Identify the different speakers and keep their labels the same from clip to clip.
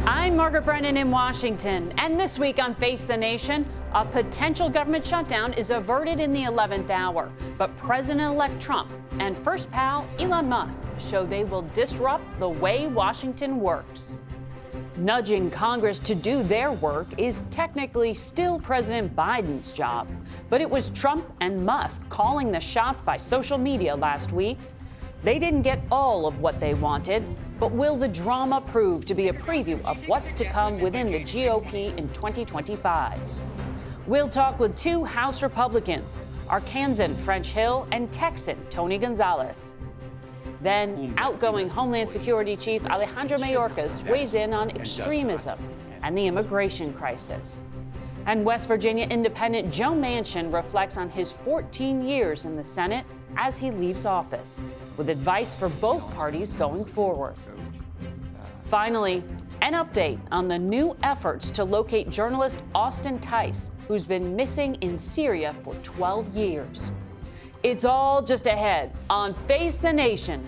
Speaker 1: I'm Margaret Brennan in Washington, and this week on Face the Nation, a potential government shutdown is averted in the 11th hour. But President-elect Trump and first pal Elon Musk show they will disrupt the way Washington works. Nudging Congress to do their work is technically still President Biden's job. But it was Trump and Musk calling the shots by social media last week. They didn't get all of what they wanted, but will the drama prove to be a preview of what's to come within the GOP in 2025? We'll talk with two House Republicans, Arkansan French Hill and Texan Tony Gonzales. Then, outgoing Homeland Security Chief Alejandro Mayorkas weighs in on extremism and the immigration crisis. And West Virginia Independent Joe Manchin reflects on his 14 years in the Senate as he leaves office, with advice for both parties going forward. Finally, an update on the new efforts to locate journalist Austin Tice, who's been missing in Syria for 12 years. It's all just ahead on Face the Nation.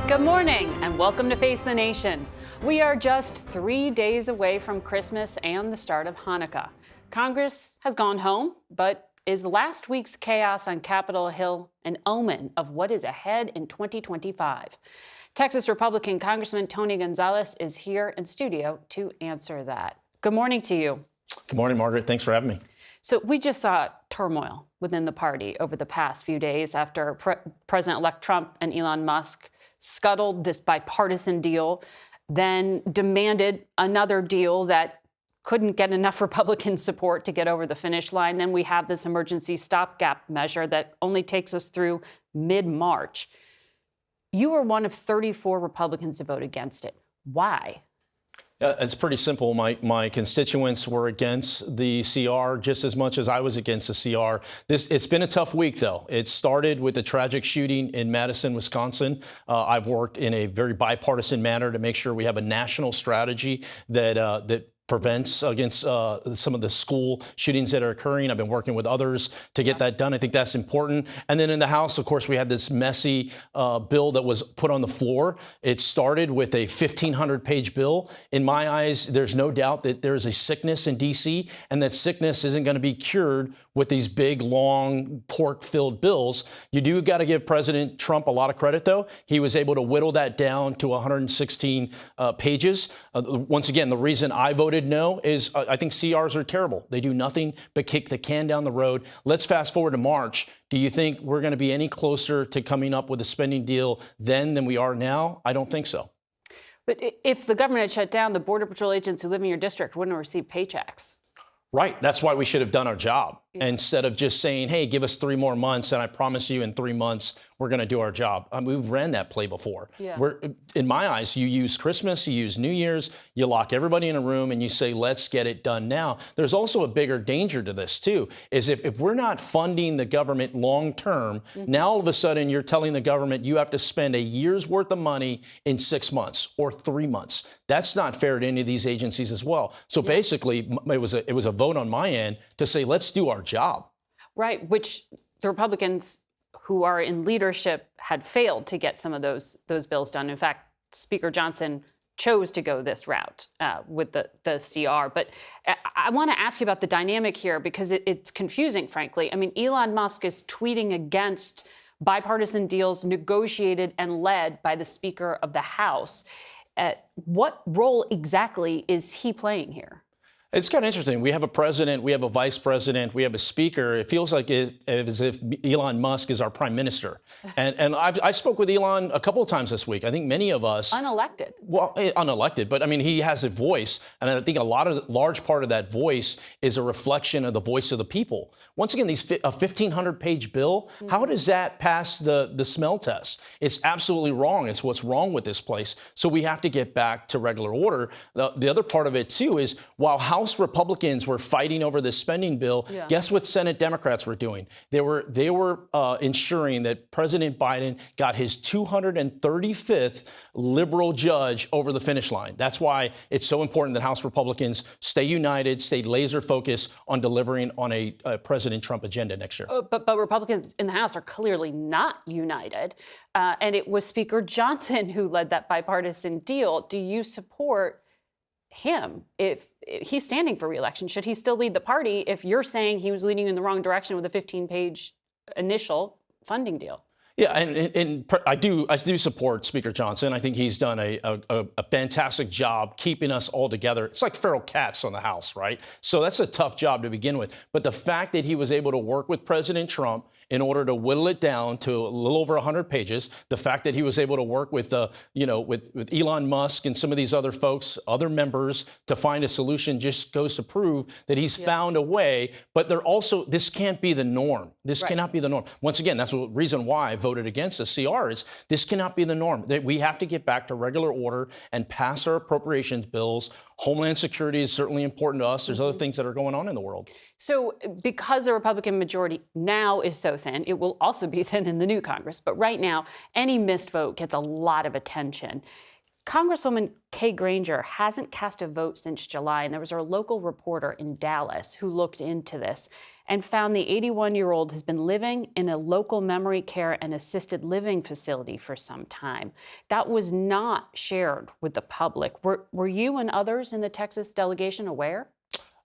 Speaker 1: Good morning and welcome to Face the Nation. We are just 3 days away from Christmas and the start of Hanukkah. Congress has gone home, but is last week's chaos on Capitol Hill an omen of what is ahead in 2025? Texas Republican Congressman Tony Gonzales is here in studio to answer that. Good morning to you.
Speaker 2: Good morning, Margaret. Thanks for having me.
Speaker 1: So we just saw turmoil within the party over the past few days after President-elect Trump and Elon Musk scuttled this bipartisan deal, then demanded another deal that couldn't get enough Republican support to get over the finish line. Then we have this emergency stopgap measure that only takes us through mid-March. You were one of 34 Republicans to vote against it. Why?
Speaker 2: It's pretty simple. My constituents were against the CR just as much as I was against the CR. It's been a tough week, though. It started with the tragic shooting in Madison, Wisconsin. I've worked in a very bipartisan manner to make sure we have a national strategy that prevents against some of the school shootings that are occurring. I've been working with others to get that done. I think that's important. And then in the House, of course, we had this messy bill that was put on the floor. It started with a 1,500-page bill. In my eyes, there's no doubt that there's a sickness in D.C., and that sickness isn't going to be cured with these big, long, pork-filled bills. You do got to give President Trump a lot of credit, though. He was able to whittle that down to 116 pages. Once again, the reason I voted no is I think CRs are terrible. They do nothing but kick the can down the road. Let's fast forward to March. Do you think we're going to be any closer to coming up with a spending deal then than we are now? I don't think so.
Speaker 1: But if the government had shut down, the Border Patrol agents who live in your district wouldn't have received paychecks.
Speaker 2: Right. That's why we should have done our job instead of just saying, hey, give us 3 more months. And I promise you in 3 months, we're going to do our job. I mean, we've ran that play before. Yeah. In my eyes, you use Christmas, you use New Year's, you lock everybody in a room and you say, let's get it done now. There's also a bigger danger to this, too, is if we're not funding the government long term, now all of a sudden you're telling the government you have to spend a year's worth of money in 6 months or 3 months. That's not fair to any of these agencies as well. So basically, it was a vote on my end to say, let's do our job.
Speaker 1: Right, which the Republicans who are in leadership had failed to get some of those bills done. In fact, Speaker Johnson chose to go this route with the CR. But I want to ask you about the dynamic here because it's confusing, frankly. I mean, Elon Musk is tweeting against bipartisan deals negotiated and led by the Speaker of the House. What role exactly is he playing here?
Speaker 2: It's kind of interesting. We have a president, we have a vice president, we have a speaker. It feels like as if Elon Musk is our prime minister. And I spoke with Elon a couple of times this week. I think many of us...
Speaker 1: Unelected.
Speaker 2: Well, unelected, but I mean, he has a voice. And I think large part of that voice is a reflection of the voice of the people. Once again, a 1,500-page bill, how does that pass the smell test? It's absolutely wrong. It's what's wrong with this place. So we have to get back to regular order. The other part of it, too, is while House House Republicans were fighting over this spending bill, guess what Senate Democrats were doing? They were ensuring that President Biden got his 235th liberal judge over the finish line. That's why it's so important that House Republicans stay united, stay laser focused on delivering on a President Trump agenda next year.
Speaker 1: But Republicans in the House are clearly not united. And it was Speaker Johnson who led that bipartisan deal. Do you support him if he's standing for re-election? Should he still lead the party if you're saying he was leading in the wrong direction with a 15-page initial funding deal?
Speaker 2: Yeah, and I do support Speaker Johnson. I think he's done a fantastic job keeping us all together. It's like feral cats on the House, right? So that's a tough job to begin with. But the fact that he was able to work with President Trump in order to whittle it down to a little over 100 pages, the fact that he was able to work with, with Elon Musk and some of these other folks, other members, to find a solution just goes to prove that he's found a way. But this can't be the norm. This cannot be the norm. Once again, that's the reason why I voted against the CR is this cannot be the norm. We have to get back to regular order and pass our appropriations bills. Homeland security is certainly important to us. There's other things that are going on in the world. So
Speaker 1: because the Republican majority now is so thin, it will also be thin in the new Congress. But right now, any missed vote gets a lot of attention. Congresswoman Kay Granger hasn't cast a vote since July, and there was a local reporter in Dallas who looked into this and found the 81-year-old has been living in a local memory care and assisted living facility for some time. That was not shared with the public. Were you and others in the Texas delegation aware?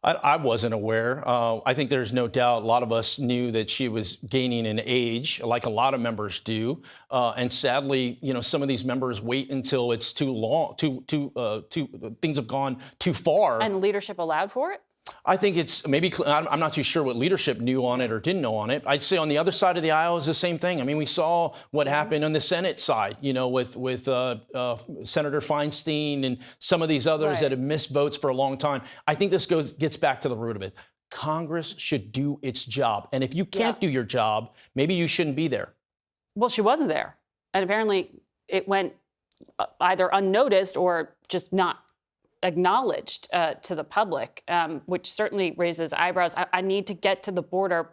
Speaker 2: I wasn't aware. I think there's no doubt a lot of us knew that she was gaining in age, like a lot of members do. And sadly, some of these members wait until it's too long, things have gone too far.
Speaker 1: And leadership allowed for it?
Speaker 2: I think it's maybe, I'm not too sure what leadership knew on it or didn't know on it. I'd say on the other side of the aisle is the same thing. I mean, we saw what happened on the Senate side, with Senator Feinstein and some of these others that have missed votes for a long time. I think this gets back to the root of it. Congress should do its job. And if you can't do your job, maybe you shouldn't be there.
Speaker 1: Well, she wasn't there. And apparently it went either unnoticed or just not acknowledged to the public, which certainly raises eyebrows. I need to get to the border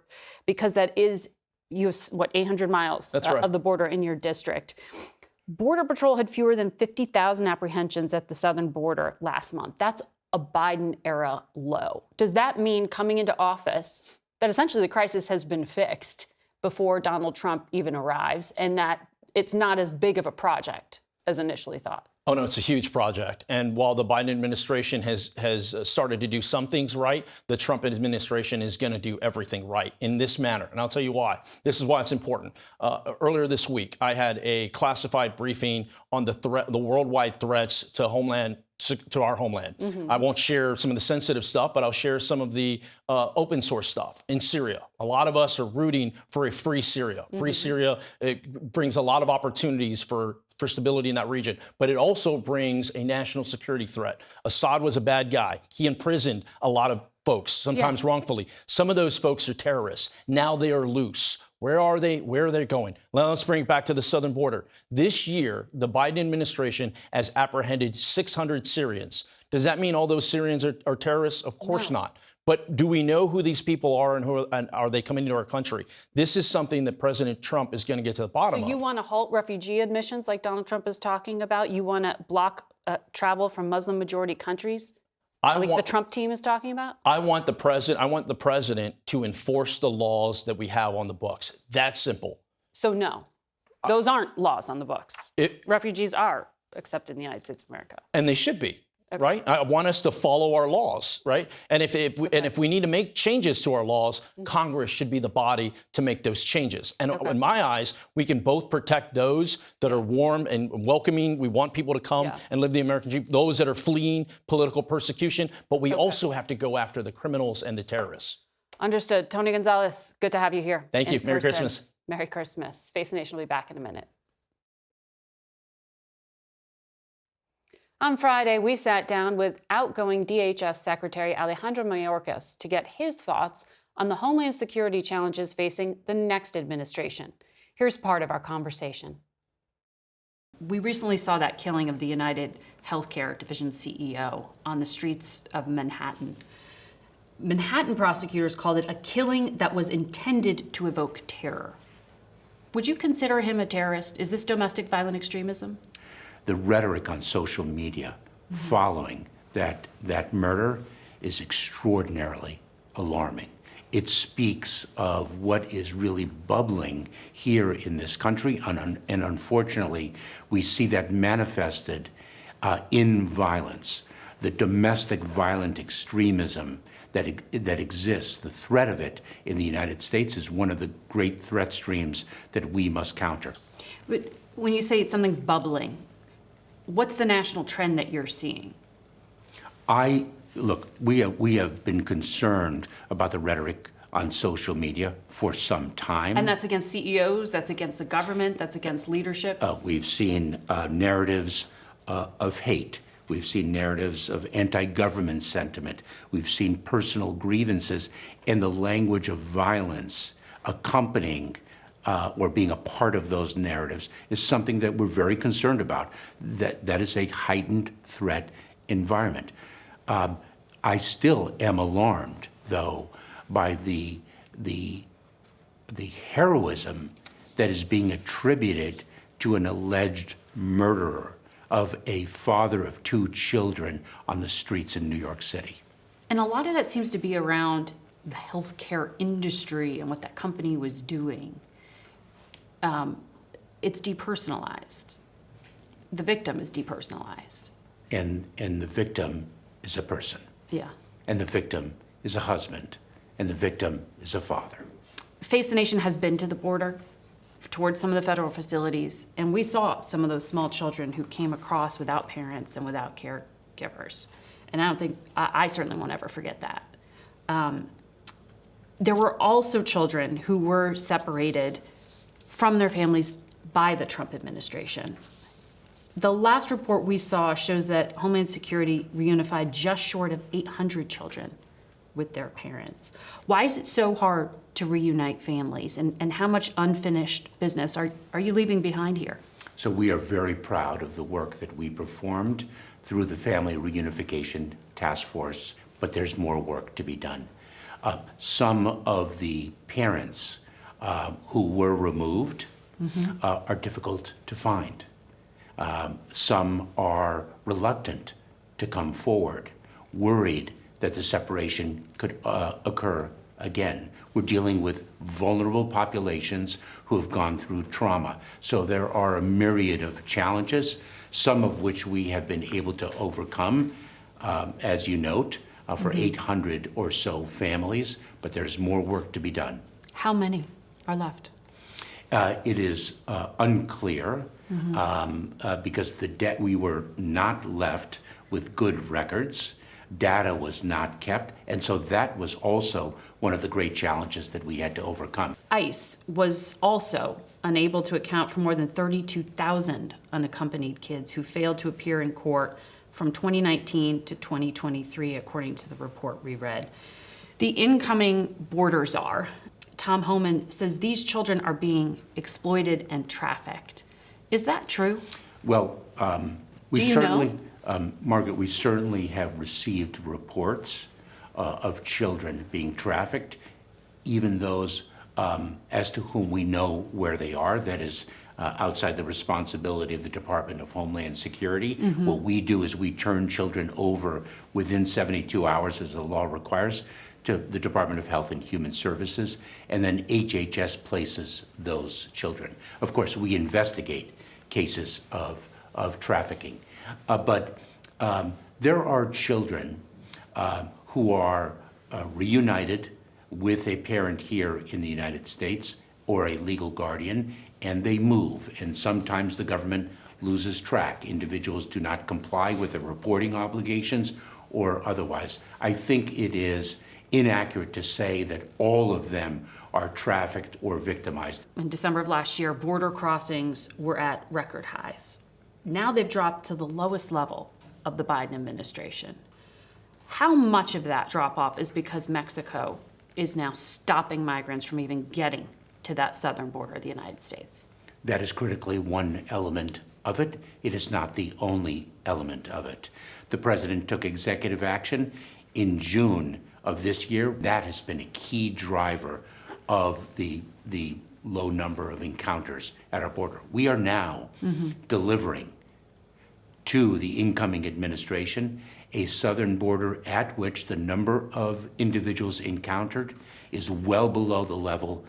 Speaker 1: because that is, 800 miles of the border in your district. Border Patrol had fewer than 50,000 apprehensions at the southern border last month. That's a Biden-era low. Does that mean coming into office that essentially the crisis has been fixed before Donald Trump even arrives and that it's not as big of a project as initially thought?
Speaker 2: Oh, no, it's a huge project. And while the Biden administration has started to do some things right, the Trump administration is going to do everything right in this manner. And I'll tell you why. This is why it's important. Earlier this week, I had a classified briefing on the worldwide threats to Homeland, to our homeland. I won't share some of the sensitive stuff, but I'll share some of the open source stuff in Syria. A lot of us are rooting for a free Syria. Free Syria, it brings a lot of opportunities for stability in that region, but it also brings a national security threat. Assad was a bad guy. He imprisoned a lot of folks, sometimes wrongfully. Some of those folks are terrorists. Now they are loose. Where are they? Where are they going? Well, let's bring it back to the southern border. This year, the Biden administration has apprehended 600 Syrians. Does that mean all those Syrians are terrorists? Of course not. But do we know who these people are and are they coming into our country? This is something that President Trump is going to get to the bottom of.
Speaker 1: So you want to halt refugee admissions like Donald Trump is talking about? You want to block travel from Muslim-majority countries? The Trump team is talking about?
Speaker 2: I want the president to enforce the laws that we have on the books. That's simple.
Speaker 1: So no, those aren't laws on the books. Refugees are accepted in the United States of America.
Speaker 2: And they should be. Okay. Right? I want us to follow our laws, right? And if we need to make changes to our laws, Congress should be the body to make those changes. And in my eyes, we can both protect those that are warm and welcoming. We want people to come and live the American dream, those that are fleeing political persecution, but we also have to go after the criminals and the terrorists.
Speaker 1: Understood. Tony Gonzales, good to have you here.
Speaker 2: Thank you. Merry Christmas.
Speaker 1: Merry Christmas. Face the Nation will be back in a minute. On Friday, we sat down with outgoing DHS Secretary Alejandro Mayorkas to get his thoughts on the Homeland Security challenges facing the next administration. Here's part of our conversation. We recently saw that killing of the United Healthcare Division CEO on the streets of Manhattan. Manhattan prosecutors called it a killing that was intended to evoke terror. Would you consider him a terrorist? Is this domestic violent extremism?
Speaker 3: The rhetoric on social media following that murder is extraordinarily alarming. It speaks of what is really bubbling here in this country, and unfortunately, we see that manifested in violence. The domestic violent extremism that exists, the threat of it in the United States is one of the great threat streams that we must counter.
Speaker 1: But when you say something's bubbling, what's the national trend that you're seeing?
Speaker 3: Look, we have been concerned about the rhetoric on social media for some time.
Speaker 1: And that's against CEOs, that's against the government, that's against leadership?
Speaker 3: We've seen narratives of hate. We've seen narratives of anti-government sentiment. We've seen personal grievances and the language of violence accompanying or being a part of those narratives is something that we're very concerned about. That is a heightened threat environment. I still am alarmed, though, by the heroism that is being attributed to an alleged murderer of a father of 2 children on the streets in New York City.
Speaker 1: And a lot of that seems to be around the healthcare industry and what that company was doing. It's depersonalized. The victim is depersonalized.
Speaker 3: And the victim is a person.
Speaker 1: Yeah.
Speaker 3: And the victim is a husband. And the victim is a father.
Speaker 1: Face the Nation has been to the border towards some of the federal facilities, and we saw some of those small children who came across without parents and without caregivers. And I certainly won't ever forget that. There were also children who were separated from their families by the Trump administration. The last report we saw shows that Homeland Security reunified just short of 800 children with their parents. Why is it so hard to reunite families, and how much unfinished business are you leaving behind here?
Speaker 3: So we are very proud of the work that we performed through the Family Reunification Task Force, but there's more work to be done. Some of the parents who were removed are difficult to find. Some are reluctant to come forward, worried that the separation could occur again. We're dealing with vulnerable populations who have gone through trauma. So there are a myriad of challenges, some of which we have been able to overcome, as you note, for 800 or so families, but there's more work to be done.
Speaker 1: How many are left?
Speaker 3: It is unclear because we were not left with good records. Data was not kept, and so that was also one of the great challenges that we had to overcome.
Speaker 1: ICE was also unable to account for more than 32,000 unaccompanied kids who failed to appear in court from 2019 to 2023, according to the report we read. The incoming border czar, Tom Homan, says these children are being exploited and trafficked. Is that true?
Speaker 3: Well,
Speaker 1: Do you know?
Speaker 3: Margaret, we certainly have received reports of children being trafficked, even those as to whom we know where they are. That is outside the responsibility of the Department of Homeland Security. What we do is we turn children over within 72 hours, as the law requires, to the Department of Health and Human Services, and then HHS places those children. Of course, we investigate cases of trafficking. But there are children who are reunited with a parent here in the United States or a legal guardian, and they move. And sometimes the government loses track. Individuals do not comply with their reporting obligations or otherwise. I think it is inaccurate to say that all of them are trafficked or victimized.
Speaker 1: In December of last year, border crossings were at record highs. Now they've dropped to the lowest level of the Biden administration. How much of that drop-off is because Mexico is now stopping migrants from even getting to that southern border of the United States?
Speaker 3: That is critically one element of it. It is not the only element of it. The president took executive action in June of this year. That has been a key driver of the low number of encounters at our border. We are now delivering to the incoming administration a southern border at which the number of individuals encountered is well below the level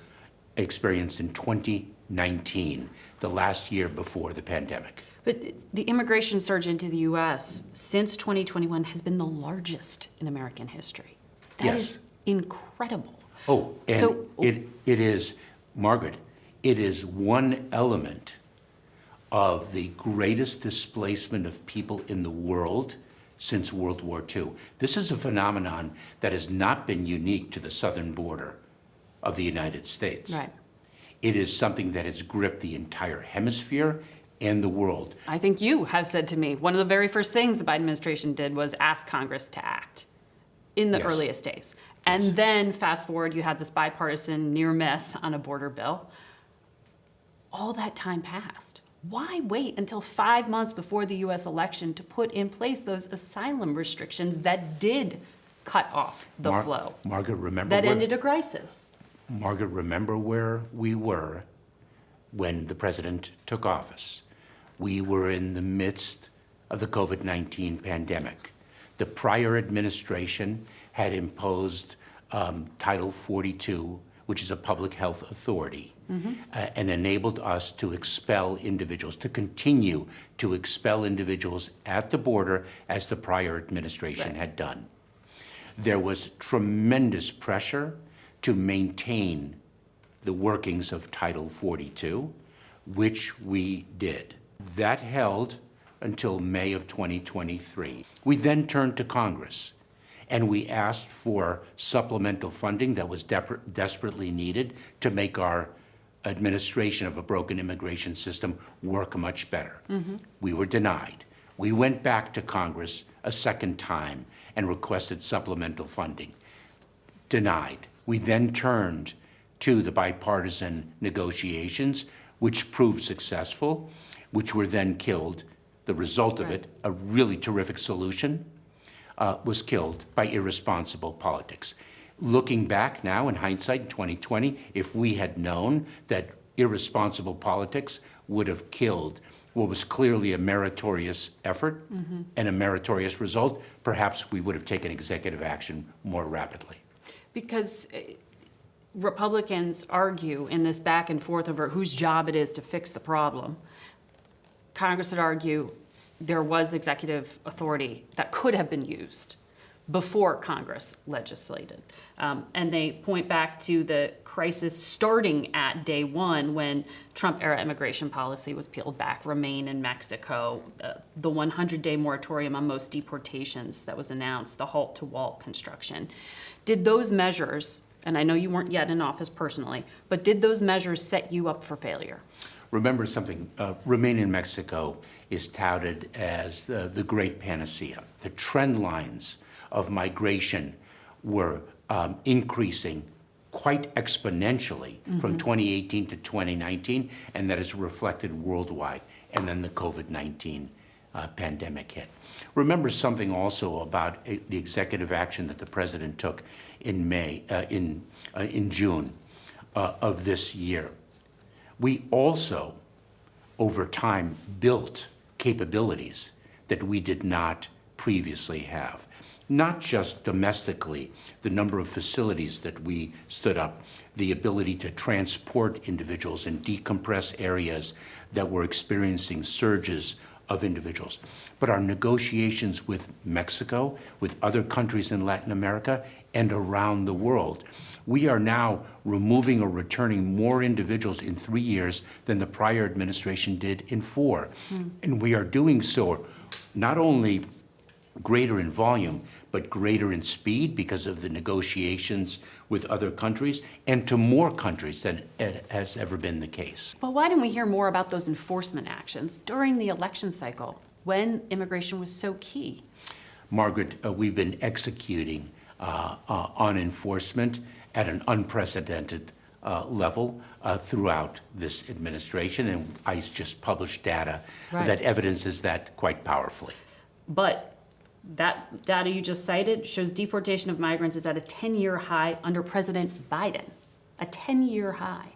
Speaker 3: experienced in 2019, the last year before the pandemic.
Speaker 1: But the immigration surge into the U.S. since 2021 has been the largest in American history. That is incredible.
Speaker 3: Oh, and it is, Margaret, it is one element of the greatest displacement of people in the world since World War II. This is a phenomenon that has not been unique to the southern border of the United States.
Speaker 1: Right.
Speaker 3: It is something that has gripped the entire hemisphere and the world.
Speaker 1: I think you have said to me, one of the very first things the Biden administration did was ask Congress to act in the earliest days. And then fast forward, you had this bipartisan near miss on a border bill. All that time passed. Why wait until 5 months before the U.S. election to put in place those asylum restrictions that did cut off the flow?
Speaker 3: Margaret, remember
Speaker 1: that ended a crisis.
Speaker 3: Margaret, remember where we were when the president took office. We were in the midst of the COVID-19 pandemic. The prior administration had imposed Title 42, which is a public health authority, and enabled us to expel individuals, to continue to expel individuals at the border as the prior administration had done. There was tremendous pressure to maintain the workings of Title 42, which we did. That held until May of 2023. We then turned to Congress and we asked for supplemental funding that was desperately needed to make our administration of a broken immigration system work much better. We were denied. We went back to Congress a second time and requested supplemental funding. Denied. We then turned to the bipartisan negotiations, which proved successful, which were then killed. The result of it, a really terrific solution, was killed by irresponsible politics. Looking back now in hindsight, in 2020, if we had known that irresponsible politics would have killed what was clearly a meritorious effort and a meritorious result, perhaps we would have taken executive action more rapidly.
Speaker 1: Because Republicans argue in this back and forth over whose job it is to fix the problem. Congress would argue there was executive authority that could have been used before Congress legislated. And they point back to the crisis starting at day one when Trump-era immigration policy was peeled back, remain in Mexico, the 100-day moratorium on most deportations that was announced, the halt to wall construction. Did those measures, and I know you weren't yet in office personally, but did those measures set you up for failure?
Speaker 3: Remember something, Remain in Mexico is touted as the great panacea. The trend lines of migration were increasing quite exponentially from 2018 to 2019, and that is reflected worldwide. And then the COVID-19 pandemic hit. Remember something also about the executive action that the president took in June of this year. We also, over time, built capabilities that we did not previously have. Not just domestically, the number of facilities that we stood up, the ability to transport individuals and decompress areas that were experiencing surges of individuals, but our negotiations with Mexico, with other countries in Latin America, and around the world. We are now removing or returning more individuals in 3 years than the prior administration did in 4. And we are doing so not only greater in volume, but greater in speed because of the negotiations with other countries and to more countries than it has ever been the case.
Speaker 1: But why didn't we hear more about those enforcement actions during the election cycle when immigration was so key?
Speaker 3: Margaret, we've been executing on enforcement at an unprecedented level throughout this administration, and ICE just published data
Speaker 4: Right.
Speaker 3: that evidences that quite powerfully.
Speaker 4: But that data you just cited shows deportation of migrants is at a 10-year high under President Biden, a 10-year high.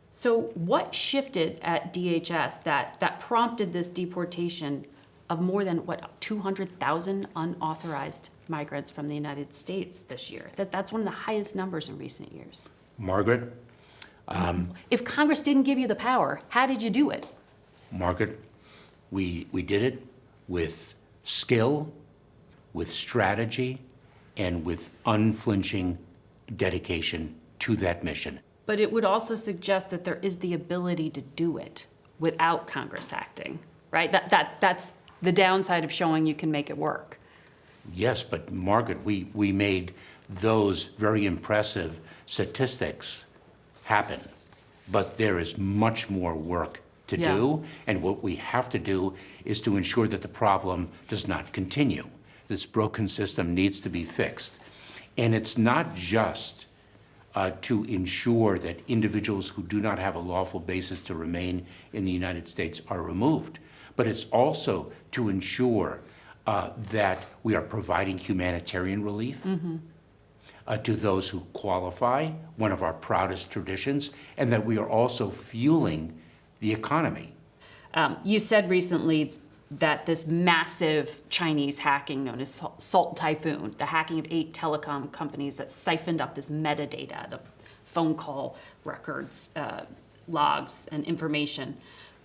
Speaker 4: So what shifted at DHS that prompted this deportation of more than, 200,000 unauthorized migrants from the United States this year? That's one of the highest numbers in recent years.
Speaker 3: Margaret,
Speaker 4: If Congress didn't give you the power, how did you do it?
Speaker 3: Margaret, we did it with skill, with strategy, and with unflinching dedication to that mission.
Speaker 4: But it would also suggest that there is the ability to do it without Congress acting, right? That's the downside of showing you can make it work.
Speaker 3: Yes, but Margaret, we made those very impressive statistics happen. But there is much more work to do, and what we have to do is to ensure that the problem does not continue. This broken system needs to be fixed. And it's not just to ensure that individuals who do not have a lawful basis to remain in the United States are removed, but it's also to ensure that we are providing humanitarian relief to those who qualify, one of our proudest traditions, and that we are also fueling the economy.
Speaker 4: You said recently that this massive Chinese hacking known as Salt Typhoon, the hacking of 8 telecom companies that siphoned up this metadata, the phone call records, logs, and information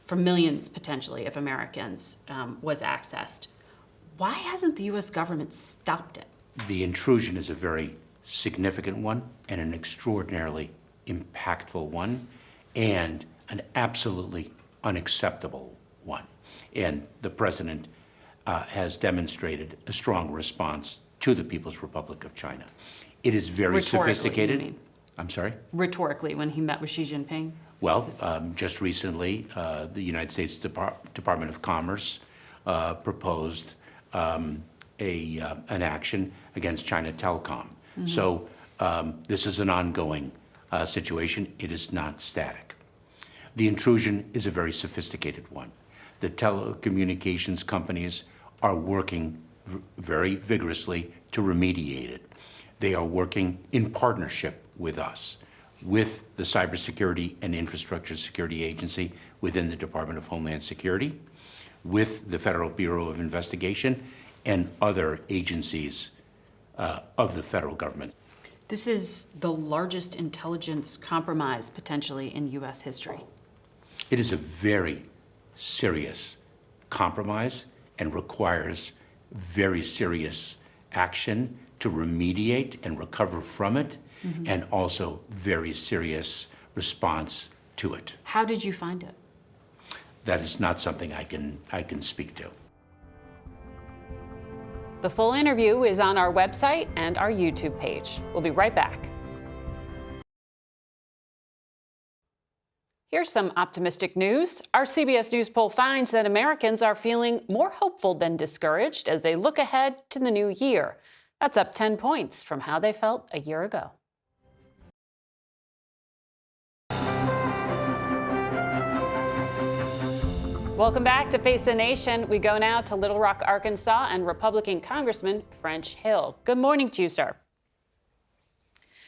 Speaker 4: from millions, potentially, of Americans was accessed. Why hasn't the U.S. government stopped it?
Speaker 3: The intrusion is a very significant one and an extraordinarily impactful one and an absolutely unacceptable one. And the president has demonstrated a strong response to the People's Republic of China. It is very
Speaker 4: Rhetorically,
Speaker 3: sophisticated.
Speaker 4: you mean?
Speaker 3: I'm sorry?
Speaker 4: Rhetorically, when he met with Xi Jinping?
Speaker 3: Well, just recently, the United States Department of Commerce proposed an action against China Telecom. So this is an ongoing situation. It is not static. The intrusion is a very sophisticated one. The telecommunications companies are working very vigorously to remediate it. They are working in partnership with us, with the Cybersecurity and Infrastructure Security Agency within the Department of Homeland Security, with the Federal Bureau of Investigation, and other agencies of the federal government.
Speaker 4: This is the largest intelligence compromise, potentially, in U.S. history.
Speaker 3: It is a very serious compromise and requires very serious action to remediate and recover from it, and also very serious response to it.
Speaker 4: How did you find it?
Speaker 3: That is not something I can speak to.
Speaker 1: The full interview is on our website and our YouTube page. We'll be right back. Here's some optimistic news. Our CBS News poll finds that Americans are feeling more hopeful than discouraged as they look ahead to the new year. That's up 10 points from how they felt a year ago. Welcome back to Face the Nation. We go now to Little Rock, Arkansas, and Republican Congressman French Hill. Good morning to you, sir.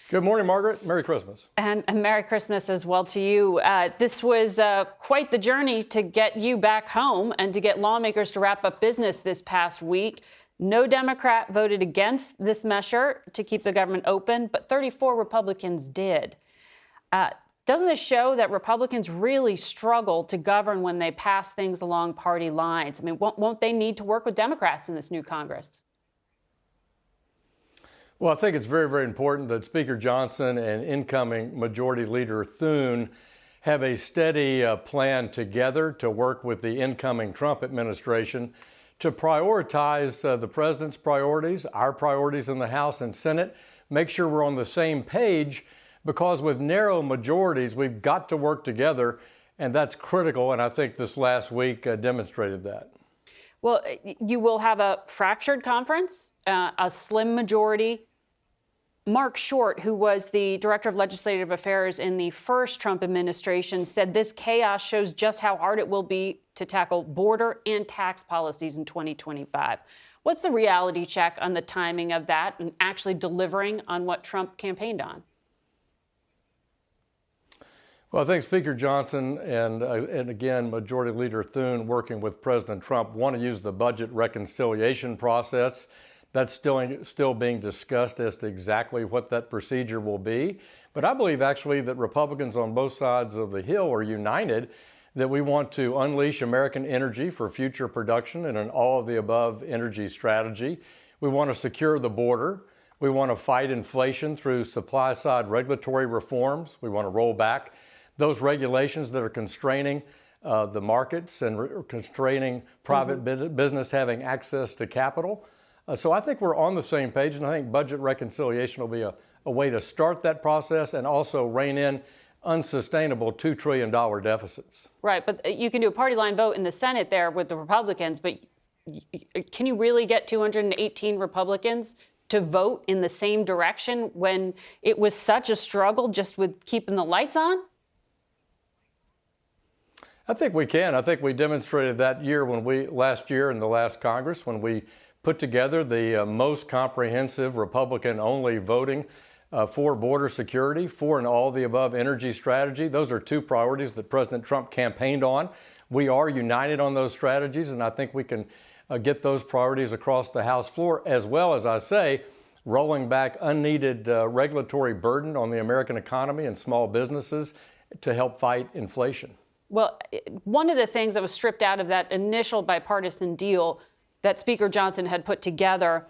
Speaker 5: Good morning, Margaret. Merry Christmas.
Speaker 1: And Merry Christmas as well to you. This was quite the journey to get you back home and to get lawmakers to wrap up business this past week. No Democrat voted against this measure to keep the government open, but 34 Republicans did. Doesn't this show that Republicans really struggle to govern when they pass things along party lines? I mean, won't they need to work with Democrats in this new Congress?
Speaker 5: Well, I think it's very, very important that Speaker Johnson and incoming Majority Leader Thune have a steady plan together to work with the incoming Trump administration to prioritize the president's priorities, our priorities in the House and Senate, make sure we're on the same page, because with narrow majorities, we've got to work together, and that's critical, and I think this last week demonstrated that.
Speaker 1: Well, you will have a fractured conference, a slim majority Mark Short, who was the director of legislative affairs in the first Trump administration, said this chaos shows just how hard it will be to tackle border and tax policies in 2025. What's the reality check on the timing of that and actually delivering on what Trump campaigned on?
Speaker 5: Well, I think Speaker Johnson and again, Majority Leader Thune, working with President Trump, want to use the budget reconciliation process. That's still being discussed as to exactly what that procedure will be. But I believe actually that Republicans on both sides of the Hill are united that we want to unleash American energy for future production and an all-of-the-above energy strategy. We want to secure the border. We want to fight inflation through supply-side regulatory reforms. We want to roll back those regulations that are constraining the markets and constraining private business having access to capital. So I think we're on the same page, and I think budget reconciliation will be a way to start that process and also rein in unsustainable $2 trillion deficits.
Speaker 1: Right, but you can do a party line vote in the Senate there with the Republicans, but can you really get 218 Republicans to vote in the same direction when it was such a struggle just with keeping the lights on?
Speaker 5: I think we can. I think we demonstrated that last year in the last Congress when we put together the most comprehensive Republican-only voting for border security, for an all-the-above energy strategy. Those are two priorities that President Trump campaigned on. We are united on those strategies, and I think we can get those priorities across the House floor, as well as, I say, rolling back unneeded regulatory burden on the American economy and small businesses to help fight inflation.
Speaker 1: Well, one of the things that was stripped out of that initial bipartisan deal that Speaker Johnson had put together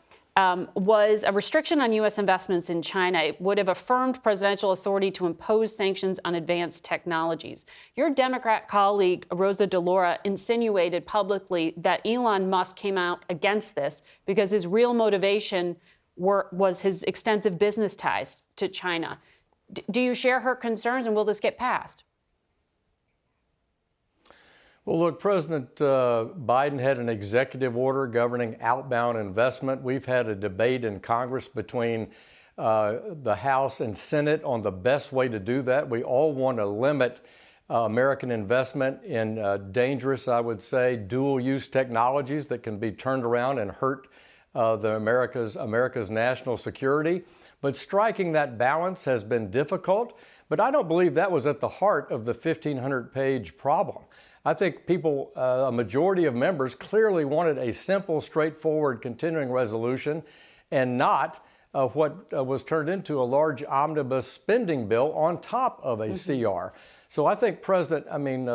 Speaker 1: was a restriction on U.S. investments in China. It would have affirmed presidential authority to impose sanctions on advanced technologies. Your Democrat colleague, Rosa DeLauro, insinuated publicly that Elon Musk came out against this because his real motivation was his extensive business ties to China. Do you share her concerns, and will this get passed?
Speaker 5: Well, look, President Biden had an executive order governing outbound investment. We've had a debate in Congress between the House and Senate on the best way to do that. We all want to limit American investment in dangerous, I would say, dual-use technologies that can be turned around and hurt America's national security. But striking that balance has been difficult. But I don't believe that was at the heart of the 1,500-page problem. I think a majority of members clearly wanted a simple, straightforward continuing resolution and not what was turned into a large omnibus spending bill on top of a CR. So I think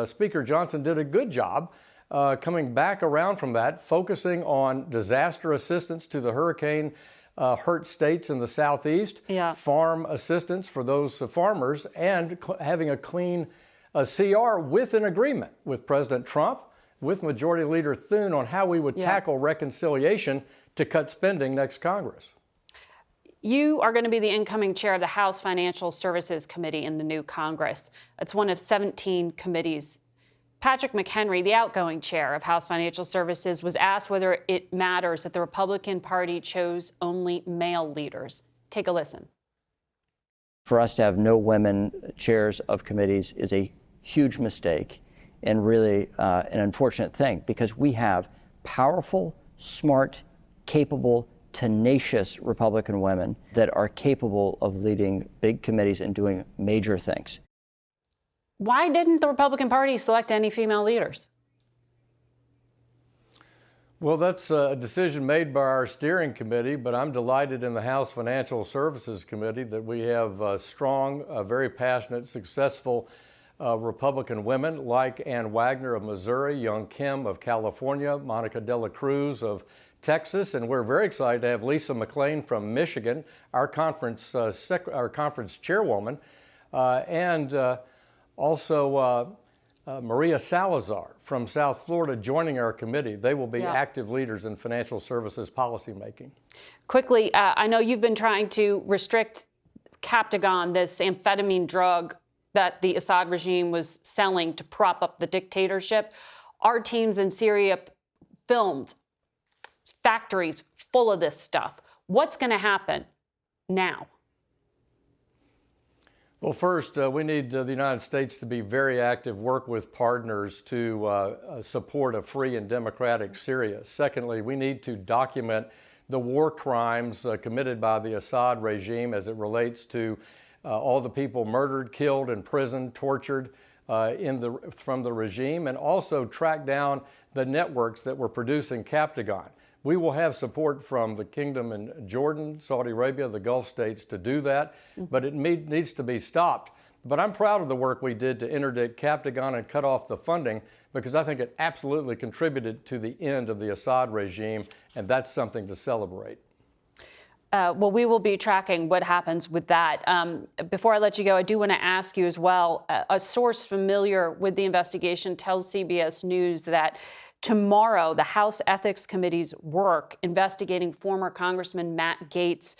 Speaker 5: Speaker Johnson did a good job coming back around from that, focusing on disaster assistance to the hurricane hurt states in the Southeast, farm assistance for those farmers, and having a clean CR with an agreement with President Trump, with Majority Leader Thune on how we would tackle reconciliation to cut spending next Congress.
Speaker 1: You are going to be the incoming chair of the House Financial Services Committee in the new Congress. It's one of 17 committees. Patrick McHenry, the outgoing chair of House Financial Services, was asked whether it matters that the Republican Party chose only male leaders. Take a listen.
Speaker 6: For us to have no women chairs of committees is a huge mistake and really an unfortunate thing, because we have powerful, smart, capable, tenacious Republican women that are capable of leading big committees and doing major things.
Speaker 1: Why didn't the Republican Party select any female leaders?
Speaker 5: Well, that's a decision made by our steering committee, but I'm delighted in the House Financial Services Committee that we have strong, very passionate, successful Republican women like Ann Wagner of Missouri, Young Kim of California, Monica De La Cruz of Texas, and we're very excited to have Lisa McClain from Michigan, our conference chairwoman, and also Maria Salazar from South Florida joining our committee. They will be active leaders in financial services policymaking.
Speaker 1: Quickly, I know you've been trying to restrict Captagon, this amphetamine drug that the Assad regime was selling to prop up the dictatorship. Our teams in Syria filmed factories full of this stuff. What's going to happen now?
Speaker 5: Well, first, we need the United States to be very active, work with partners to support a free and democratic Syria. Secondly, we need to document the war crimes committed by the Assad regime as it relates to all the people murdered, killed, imprisoned, tortured from the regime, and also track down the networks that were producing Captagon. We will have support from the Kingdom in Jordan, Saudi Arabia, the Gulf states to do that, but it needs to be stopped. But I'm proud of the work we did to interdict Captagon and cut off the funding, because I think it absolutely contributed to the end of the Assad regime, and that's something to celebrate.
Speaker 1: Well, we will be tracking what happens with that. Before I let you go, I do want to ask you as well, a source familiar with the investigation tells CBS News that tomorrow, the House Ethics Committee's work investigating former Congressman Matt Gaetz'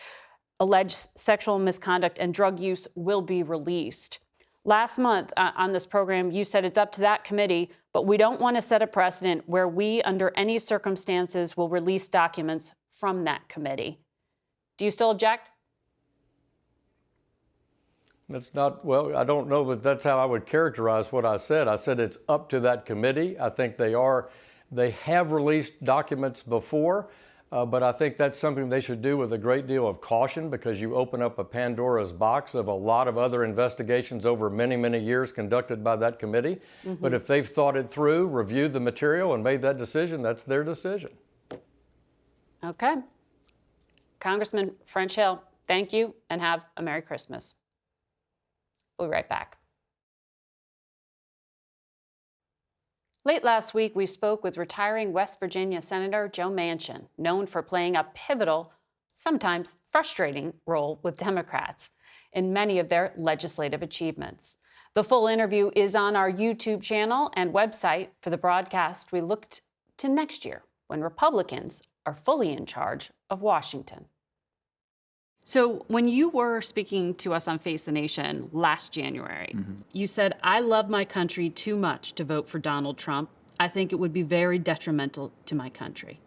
Speaker 1: alleged sexual misconduct and drug use will be released. Last month on this program, you said it's up to that committee, but we don't want to set a precedent where we, under any circumstances, will release documents from that committee. Do you still object?
Speaker 5: That's not, well, I don't know that that's how I would characterize what I said. I said it's up to that committee. I think they have released documents before, but I think that's something they should do with a great deal of caution, because you open up a Pandora's box of a lot of other investigations over many, many years conducted by that committee. But if they've thought it through, reviewed the material, and made that decision, that's their decision.
Speaker 1: Okay. Congressman French Hill, thank you, and have a Merry Christmas. We'll be right back. Late last week, we spoke with retiring West Virginia Senator Joe Manchin, known for playing a pivotal, sometimes frustrating role with Democrats in many of their legislative achievements. The full interview is on our YouTube channel and website. For the broadcast, we looked to next year, when Republicans are fully in charge of Washington. So when you were speaking to us on Face the Nation last January, you said, "I love my country too much to vote for Donald Trump. I think it would be very detrimental to my country."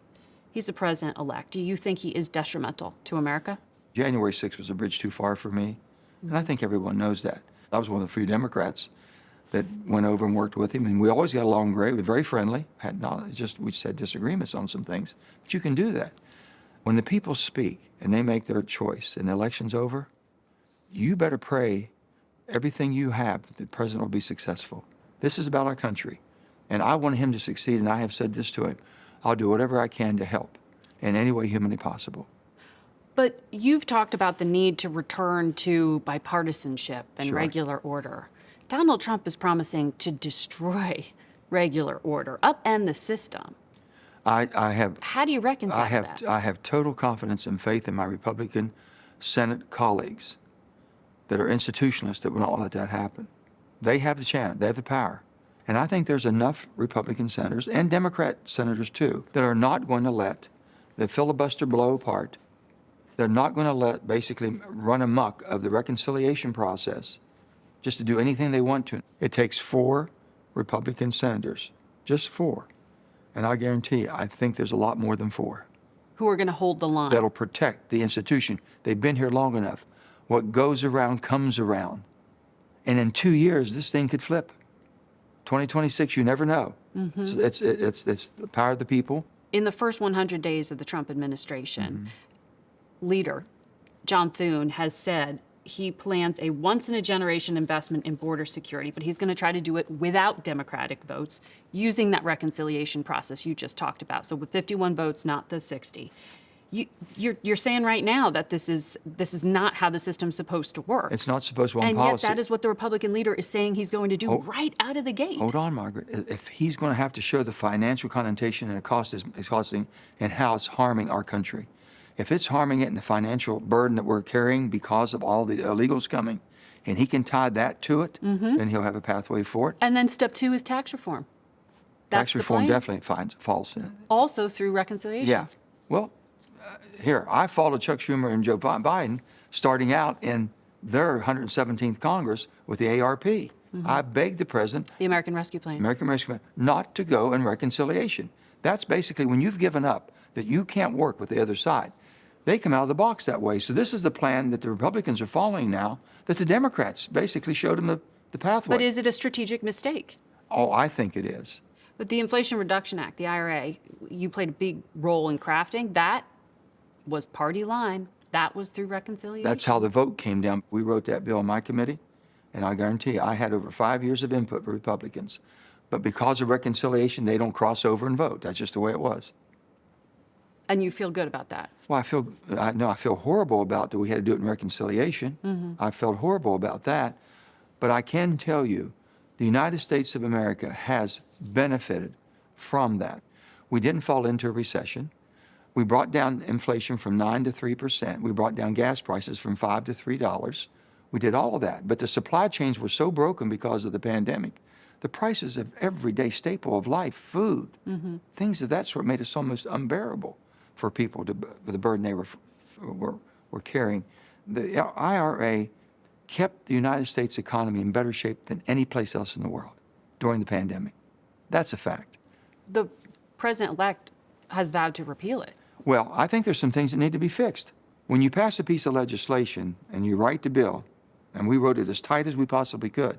Speaker 1: He's the president-elect. Do you think he is detrimental to America?
Speaker 7: January 6th was a bridge too far for me, and I think everyone knows that. I was one of the few Democrats that went over and worked with him, and we always got along great. We were very friendly. We just had disagreements on some things, but you can do that. When the people speak and they make their choice and the election's over, you better pray everything you have that the president will be successful. This is about our country, and I want him to succeed, and I have said this to him. I'll do whatever I can to help in any way humanly possible.
Speaker 1: But you've talked about the need to return to bipartisanship and regular order. Donald Trump is promising to destroy regular order, upend the system.
Speaker 7: I have.
Speaker 1: How do you reconcile that?
Speaker 7: I have total confidence and faith in my Republican Senate colleagues that are institutionalists that will not let that happen. They have the chance. They have the power. And I think there's enough Republican senators and Democrat senators too that are not going to let the filibuster blow apart. They're not going to let basically run amok of the reconciliation process just to do anything they want to. It takes 4 Republican senators, just 4. And I guarantee you, I think there's a lot more than 4.
Speaker 1: Who are going to hold the line?
Speaker 7: That'll protect the institution. They've been here long enough. What goes around comes around. And in 2 years, this thing could flip. 2026, you never know. It's the power of the people.
Speaker 1: In the first 100 days of the Trump administration, leader John Thune has said he plans a once-in-a-generation investment in border security, but he's going to try to do it without Democratic votes, using that reconciliation process you just talked about. So with 51 votes, not the 60. You're saying right now that this is not how the system's supposed to work.
Speaker 7: It's not supposed to be on
Speaker 1: policy. And yet that is what the Republican leader is saying he's going to do right out of the gate.
Speaker 7: Hold on, Margaret. If he's going to have to show the financial connotation and the cost it's costing and how it's harming our country, if it's harming it and the financial burden that we're carrying because of all the illegals coming, and he can tie that to it, then he'll have a pathway for it.
Speaker 1: And then step 2 is tax reform.
Speaker 7: Tax reform definitely falls in it.
Speaker 1: Also through reconciliation.
Speaker 7: Yeah. Well, here, I followed Chuck Schumer and Joe Biden starting out in their 117th Congress with the ARP. I begged the president,
Speaker 1: the American Rescue Plan,
Speaker 7: not to go in reconciliation. That's basically when you've given up that you can't work with the other side, They come out of the box that way. So this is the plan that the Republicans are following now, that the Democrats basically showed them the pathway.
Speaker 4: But is it a strategic mistake?
Speaker 7: Oh, I think it is.
Speaker 4: But the Inflation Reduction Act, the IRA, you played a big role in crafting. That was party line. That was through reconciliation.
Speaker 7: That's how the vote came down. We wrote that bill in my committee, and I guarantee you, I had over 5 years of input for Republicans. But because of reconciliation, they don't cross over and vote. That's just the way it was.
Speaker 4: And you feel good about that?
Speaker 7: Well, I feel horrible about that we had to do it in reconciliation. I felt horrible about that. But I can tell you, the United States of America has benefited from that. We didn't fall into a recession. We brought down inflation from 9 to 3%. We brought down gas prices from $5 to $3. We did all of that. But the supply chains were so broken because of the pandemic. The prices of everyday staple of life, food, things of that sort made us almost unbearable for people with the burden they were carrying. The IRA kept the United States economy in better shape than any place else in the world during the pandemic. That's a fact.
Speaker 4: The president-elect has vowed to repeal it.
Speaker 7: Well, I think there's some things that need to be fixed. When you pass a piece of legislation and you write the bill, and we wrote it as tight as we possibly could,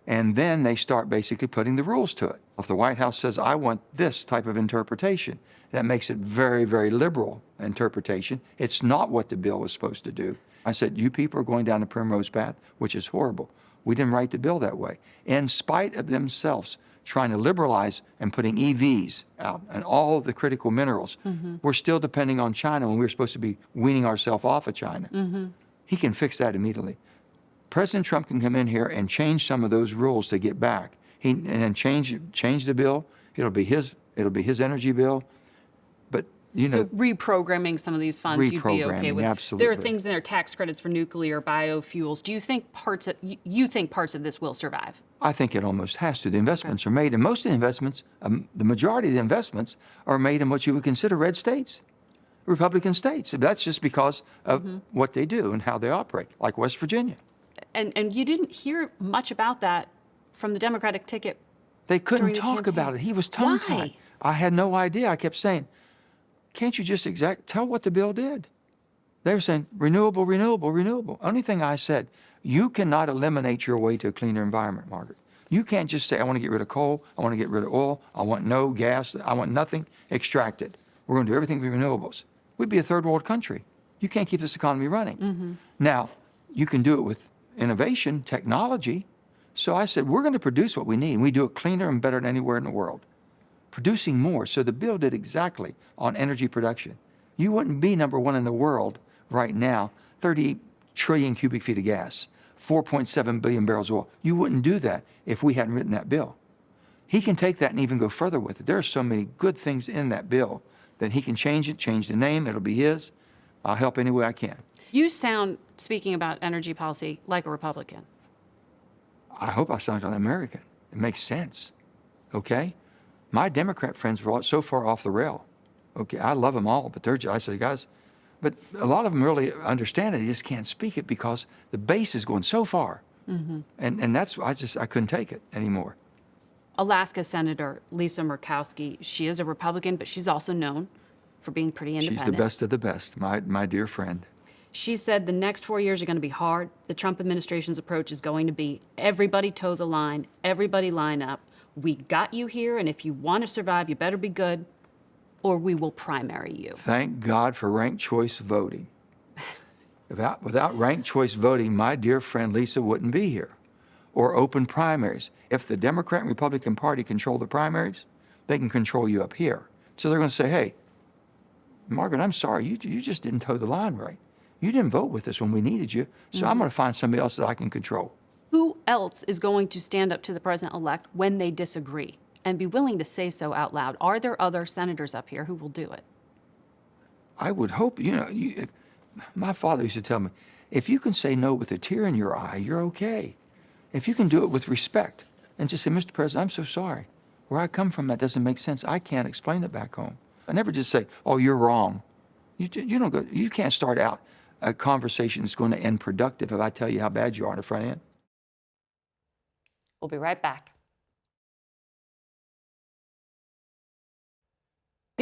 Speaker 7: and then they start basically putting the rules to it. If the White House says, I want this type of interpretation, that makes it very, very liberal interpretation. It's not what the bill was supposed to do. I said, you people are going down the primrose path, which is horrible. We didn't write the bill that way. In spite of themselves trying to liberalize and putting EVs out and all of the critical minerals, we're still depending on China when we're supposed to be weaning ourselves off of China. He can fix that immediately. President Trump can come in here and change some of those rules to get back. And then change the bill. It'll be his energy bill. But
Speaker 4: So reprogramming some of these funds, you'd be okay with.
Speaker 7: Absolutely.
Speaker 4: There are things in there, tax credits for nuclear, biofuels. Do you think parts of this will survive?
Speaker 7: I think it almost has to. The investments are made, and most of the investments, the majority of the investments are made in what you would consider red states, Republican states. That's just because of what they do and how they operate, like West Virginia.
Speaker 4: And you didn't hear much about that from the Democratic ticket.
Speaker 7: They couldn't
Speaker 4: the
Speaker 7: talk
Speaker 4: campaign.
Speaker 7: about it. He was tongue-tied.
Speaker 4: Why?
Speaker 7: I had no idea. I kept saying, can't you just tell what the bill did? They were saying, renewable, renewable, renewable. Only thing I said, you cannot eliminate your way to a cleaner environment, Margaret. You can't just say, I want to get rid of coal, I want to get rid of oil, I want no gas, I want nothing extracted. We're going to do everything with renewables. We'd be a third world country. You can't keep this economy running. Now, you can do it with innovation, technology. So I said, we're going to produce what we need, and we do it cleaner and better than anywhere in the world. Producing more. So the bill did exactly on energy production. You wouldn't be number one in the world right now, 30 trillion cubic feet of gas, 4.7 billion barrels of oil. You wouldn't do that if we hadn't written that bill. He can take that and even go further with it. There are so many good things in that bill that he can change it, change the name, it'll be his. I'll help any way I can.
Speaker 4: You sound, speaking about energy policy, like a Republican.
Speaker 7: I hope I sound like an American. It makes sense, okay? My Democrat friends were so far off the rail. Okay, I love them all, but I say, guys, but a lot of them really understand it. They just can't speak it because the base is going so far. And that's, I couldn't take it anymore.
Speaker 4: Alaska Senator Lisa Murkowski, she is a Republican, but she's also known for being pretty independent.
Speaker 7: She's the best of the best, my dear friend.
Speaker 4: She said the next 4 years are going to be hard. The Trump administration's approach is going to be everybody toe the line, everybody line up. We got you here, and if you want to survive, you better be good, or we will primary you.
Speaker 7: Thank God for ranked choice voting. Without ranked choice voting, my dear friend Lisa wouldn't be here. Or open primaries. If the Democrat and Republican Party control the primaries, they can control you up here. So they're going to say, hey, Margaret, I'm sorry, you just didn't toe the line right. You didn't vote with us when we needed you, so I'm going to find somebody else that I can control.
Speaker 4: Who else is going to stand up to the president-elect when they disagree and be willing to say so out loud? Are there other senators up here who will do it?
Speaker 7: I would hope, my father used to tell me, if you can say no with a tear in your eye, you're okay. If you can do it with respect and just say, Mr. President, I'm so sorry. Where I come from, that doesn't make sense. I can't explain it back home. I never just say, oh, you're wrong. You can't start out a conversation that's going to end productive if I tell you how bad you are on the front end.
Speaker 1: We'll be right back.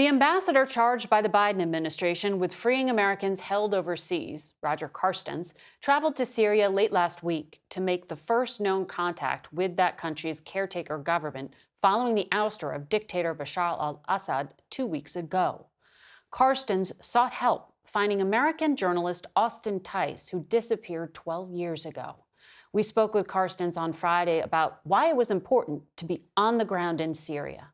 Speaker 1: The ambassador charged by the Biden administration with freeing Americans held overseas, Roger Carstens, traveled to Syria late last week to make the first known contact with that country's caretaker government following the ouster of dictator Bashar al-Assad 2 weeks ago. Carstens sought help finding American journalist Austin Tice, who disappeared 12 years ago. We spoke with Carstens on Friday about why it was important to be on the ground in Syria.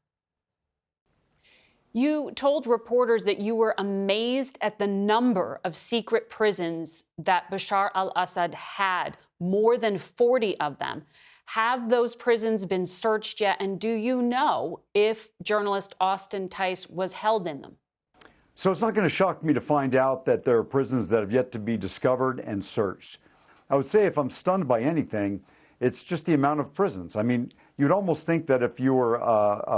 Speaker 1: You told reporters that you were amazed at the number of secret prisons that Bashar al-Assad had, more than 40 of them. Have those prisons been searched yet? And do you know if journalist Austin Tice was held in them?
Speaker 8: So it's not going to shock me to find out that there are prisons that have yet to be discovered and searched. I would say if I'm stunned by anything, it's just the amount of prisons. I mean, you'd almost think that if you were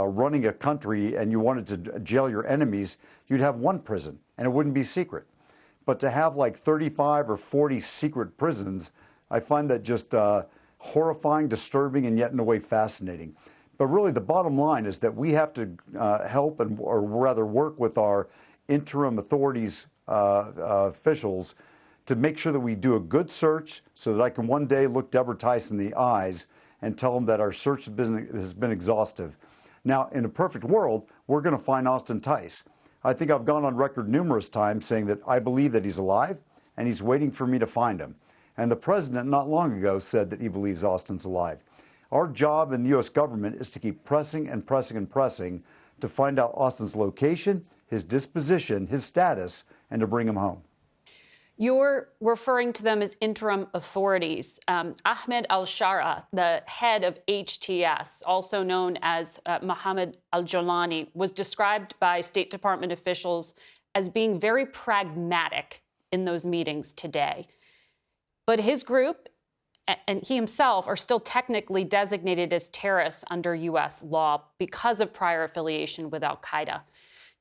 Speaker 8: running a country and you wanted to jail your enemies, you'd have one prison and it wouldn't be secret. But to have like 35 or 40 secret prisons, I find that just horrifying, disturbing, and yet in a way fascinating. But really the bottom line is that we have to help or rather work with our interim authorities, officials, to make sure that we do a good search so that I can one day look Deborah Tice in the eyes and tell them that our search has been exhaustive. Now, in a perfect world, we're going to find Austin Tice. I think I've gone on record numerous times saying that I believe that he's alive and he's waiting for me to find him. And the president not long ago said that he believes Austin's alive. Our job in the U.S. government is to keep pressing and pressing and pressing to find out Austin's location, his disposition, his status, and to bring him home.
Speaker 1: You're referring to them as interim authorities. Ahmed al-Shara, the head of HTS, also known as Mohammed al-Jolani, was described by State Department officials as being very pragmatic in those meetings today. But his group and he himself are still technically designated as terrorists under U.S. law because of prior affiliation with al-Qaeda.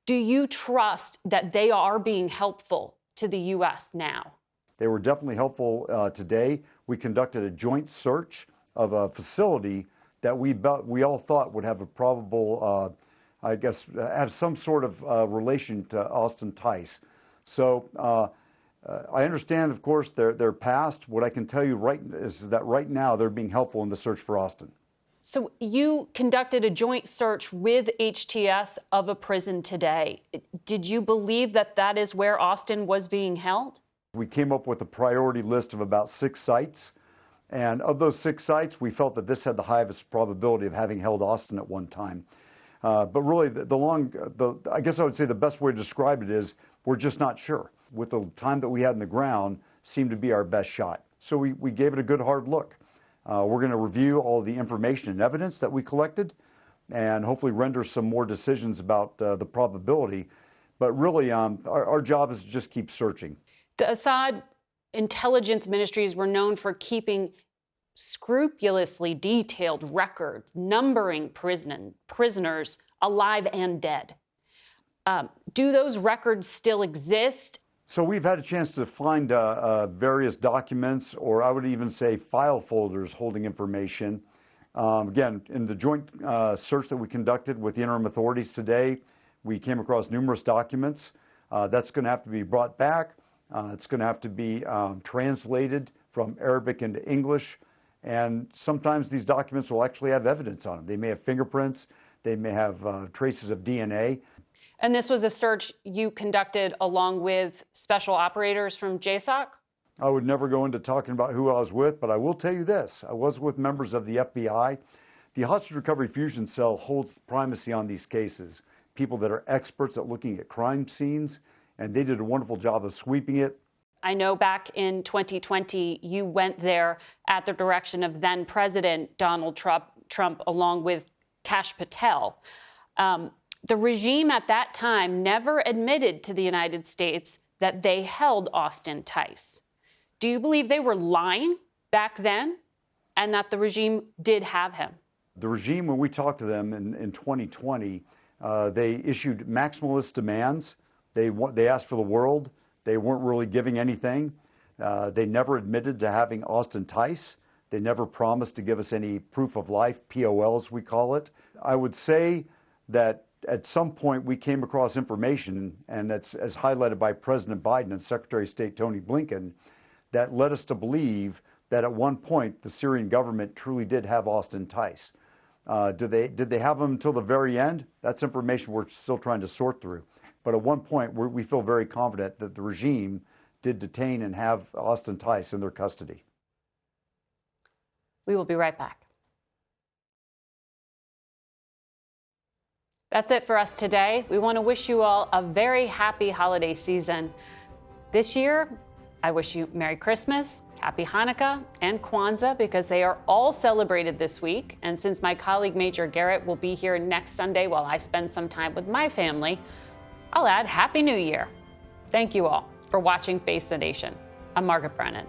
Speaker 1: Do you trust that they are being helpful to the U.S. now?
Speaker 8: They were definitely helpful today. We conducted a joint search of a facility that we all thought would have a probable, have some sort of relation to Austin Tice. So I understand, of course, their past. What I can tell you is that right now they're being helpful in the search for Austin.
Speaker 1: So you conducted a joint search with HTS of a prison today. Did you believe that that is where Austin was being held?
Speaker 8: We came up with a priority list of about 6 sites. And of those 6 sites, we felt that this had the highest probability of having held Austin at one time. But really, I guess I would say the best way to describe it is we're just not sure. With the time that we had in the ground, seemed to be our best shot. So we gave it a good hard look. We're going to review all the information and evidence that we collected and hopefully render some more decisions about the probability. But really, our job is to just keep searching.
Speaker 1: The Assad intelligence ministries were known for keeping scrupulously detailed records, numbering prisoners alive and dead. Do those records still exist?
Speaker 8: So we've had a chance to find various documents, or I would even say file folders holding information. Again, in the joint search that we conducted with the interim authorities today, we came across numerous documents. That's going to have to be brought back. It's going to have to be translated from Arabic into English. And sometimes these documents will actually have evidence on them. They may have fingerprints. They may have traces of DNA.
Speaker 1: And this was a search you conducted along with special operators from JSOC?
Speaker 8: I would never go into talking about who I was with, but I will tell you this. I was with members of the FBI. The Hostage Recovery Fusion Cell holds primacy on these cases. People that are experts at looking at crime scenes, and they did a wonderful job of sweeping it.
Speaker 1: I know back in 2020, you went there at the direction of then President Donald Trump along with Kash Patel. The regime at that time never admitted to the United States that they held Austin Tice. Do you believe they were lying back then and that the regime did have him?
Speaker 8: The regime, when we talked to them in 2020, they issued maximalist demands. They asked for the world. They weren't really giving anything. They never admitted to having Austin Tice. They never promised to give us any proof of life, POLs we call it. I would say that at some point we came across information, and that's as highlighted by President Biden and Secretary of State Tony Blinken, that led us to believe that at one point the Syrian government truly did have Austin Tice. Did they have him until the very end? That's information we're still trying to sort through. But at one point, we feel very confident that the regime did detain and have Austin Tice in their custody.
Speaker 1: We will be right back. That's it for us today. We want to wish you all a very happy holiday season. This year, I wish you Merry Christmas, Happy Hanukkah, and Kwanzaa, because they are all celebrated this week. And since my colleague Major Garrett will be here next Sunday while I spend some time with my family, I'll add Happy New Year. Thank you all for watching Face the Nation. I'm Margaret Brennan.